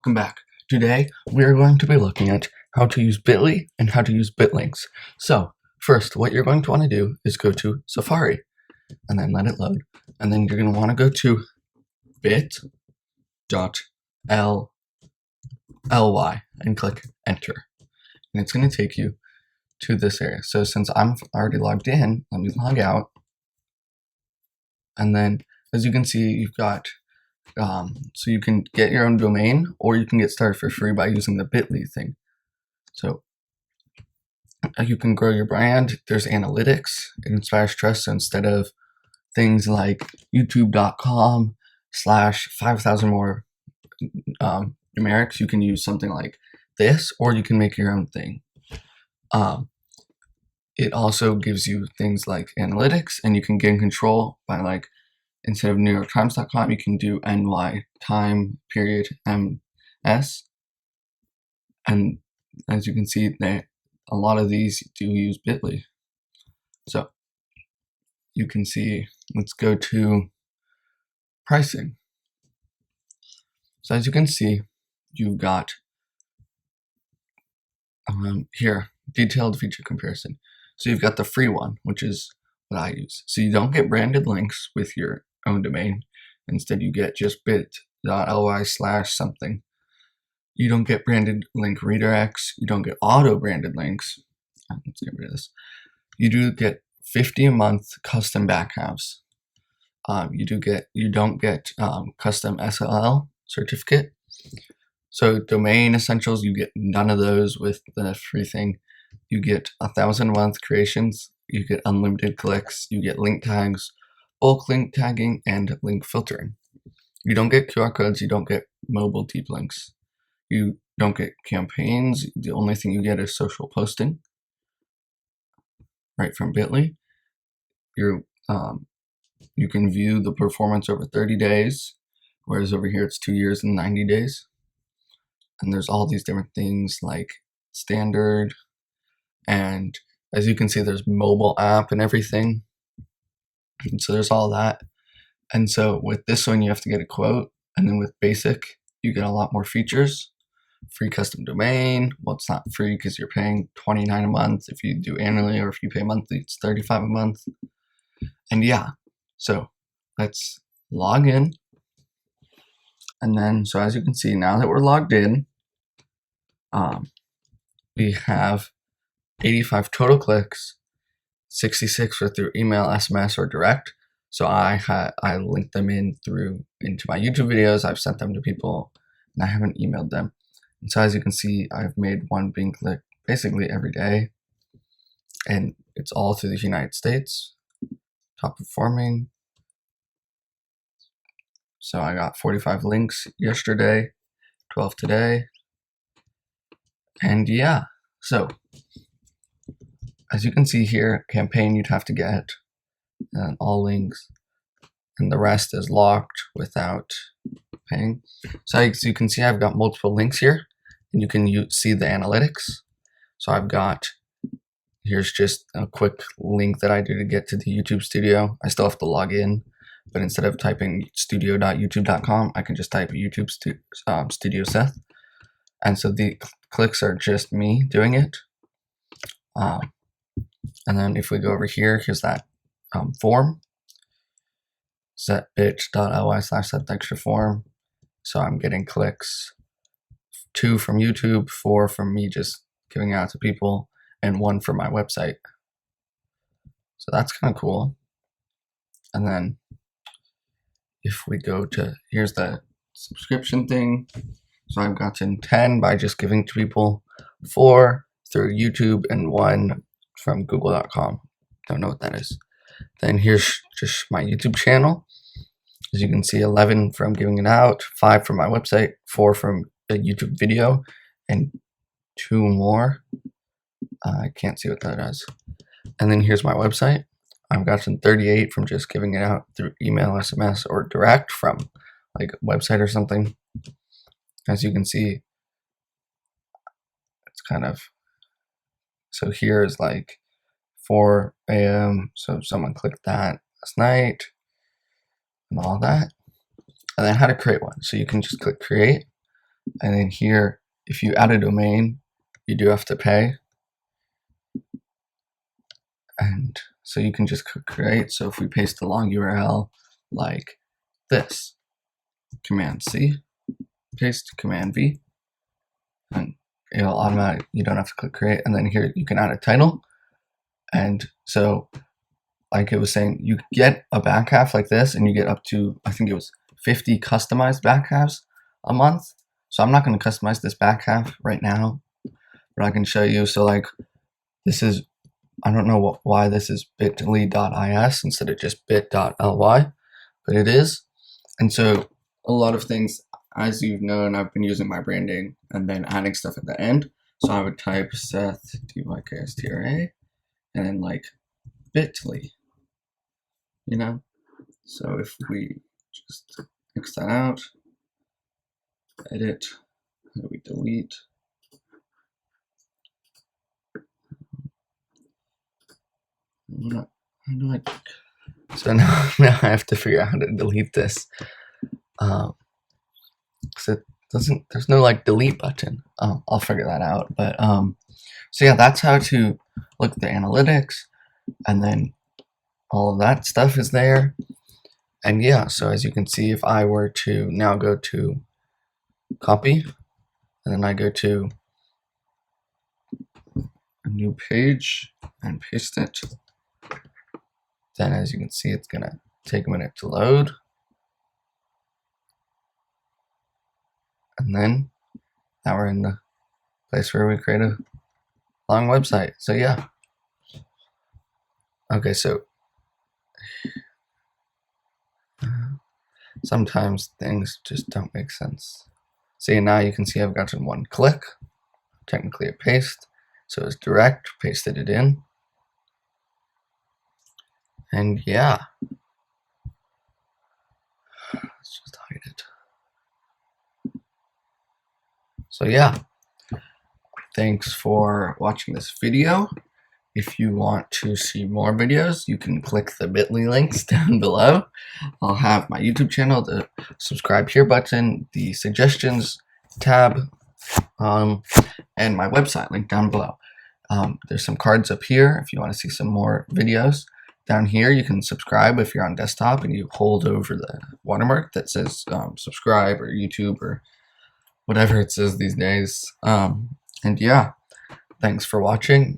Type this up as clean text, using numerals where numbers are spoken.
Welcome back. Today we are going to be looking at how to use Bitly and how to use bitlinks. So first, what you're going to want to do is go to Safari and then let it load. And then you're going to want to go to bit.ly and click enter. And it's going to take you to this area. So since I'm already logged in, let me log out. And then as you can see, you've got so you can get your own domain, or you can get started for free by using the Bitly thing. So you can grow your brand. There's analytics. It inspires trust. So instead of things like youtube.com/5,000 more numerics, you can use something like this, or you can make your own thing. It also gives you things like analytics, and you can gain control by, like, instead of NewYorkTimes.com, you can do NY time period MS. And as you can see, a lot of these do use Bitly. So you can see, let's go to pricing. So as you can see, you've got here, detailed feature comparison. So you've got the free one, which is what I use. So you don't get branded links with your own domain. Instead, you get just bit.ly/something. You don't get branded link redirects. You don't get auto branded links. Let's get rid of this. You do get 50 a month custom backhalves. You don't get custom SLL certificate. So domain essentials, you get none of those with the free thing. You get 1,000 a month creations. You get unlimited clicks. You get link tags, bulk link tagging, and link filtering. You don't get QR codes. You don't get mobile deep links. You don't get campaigns. The only thing you get is social posting right from Bitly. You can view the performance over 30 days, whereas over here it's 2 years and 90 days. And there's all these different things like standard, and as you can see, there's mobile app and everything. And so there's all that. And so with this one, you have to get a quote. And then with basic, you get a lot more features. Free custom domain. Well, it's not free because you're paying $29 a month. If you do annually, or if you pay monthly, it's $35 a month. And yeah, so let's log in. And then, so as you can see, now that we're logged in, we have 85 total clicks, 66 were through email, SMS, or direct. So I linked them into my YouTube videos. I've sent them to people, and I haven't emailed them. And so as you can see, I've made one being clicked basically every day, and it's all through the United States. Top performing. So I got 45 links yesterday, 12 today, and yeah. So as you can see here, campaign you'd have to get, and all links, and the rest is locked without paying. So as you can see, I've got multiple links here, and you can see the analytics. So I've got, here's just a quick link that I do to get to the YouTube studio. I still have to log in, but instead of typing studio.youtube.com, I can just type YouTube studio Seth. And so the clicks are just me doing it. And then if we go over here, here's that form, bit.ly/Seth Dykstra form. So I'm getting clicks, 2 from YouTube, 4 from me just giving out to people, and 1 from my website. So that's kind of cool. And then if we go to, here's the subscription thing. So I've gotten 10 by just giving to people, 4 through YouTube, and 1 from google.com. Don't know what that is. Then here's just my YouTube channel. As you can see, 11 from giving it out, 5 from my website, 4 from a YouTube video, and 2 more. I can't see what that is. And then here's my website. I've gotten 38 from just giving it out through email, SMS, or direct from like a website or something. As you can see, it's kind of, so here is like 4 a.m. So someone clicked that last night and all that. And then how to create one. So you can just click create, And then here, if you add a domain, you do have to pay. And so you can just click create. So if we paste a long URL like this, Command C, paste, Command V, and it'll automatically, you don't have to click create. And then here you can add a title. And so like it was saying, you get a back half like this and you get up to, I think it was 50 customized back halves a month. So I'm not going to customize this back half right now, but I can show you. So like this is, I don't know why this is bit.ly.is instead of just bit.ly, but it is. And so a lot of things, as you've known, I've been using my branding and then adding stuff at the end. So I would type Seth Dykstra and then like bit.ly, you know? So if we just X that out, edit, we delete. So now I have to figure out how to delete this. Because it doesn't, there's no like delete button. I'll figure that out. But so yeah, that's how to look at the analytics, and then all of that stuff is there. And yeah, so as you can see, if I were to now go to copy, and then I go to a new page and paste it, then as you can see, it's gonna take a minute to load. And then now we're in the place where we create a long website. So yeah. Okay, so sometimes things just don't make sense. See, now you can see I've gotten one click, technically a paste. So it's direct, pasted it in. And yeah, let's just hide it. So yeah, thanks for watching this video. If you want to see more videos, you can click the bit.ly links down below. I'll have my YouTube channel, the subscribe here button, the suggestions tab, and my website link down below. There's some cards up here if you want to see some more videos. Down here, you can subscribe if you're on desktop and you hold over the watermark that says subscribe or YouTube or whatever it says these days. And yeah, thanks for watching.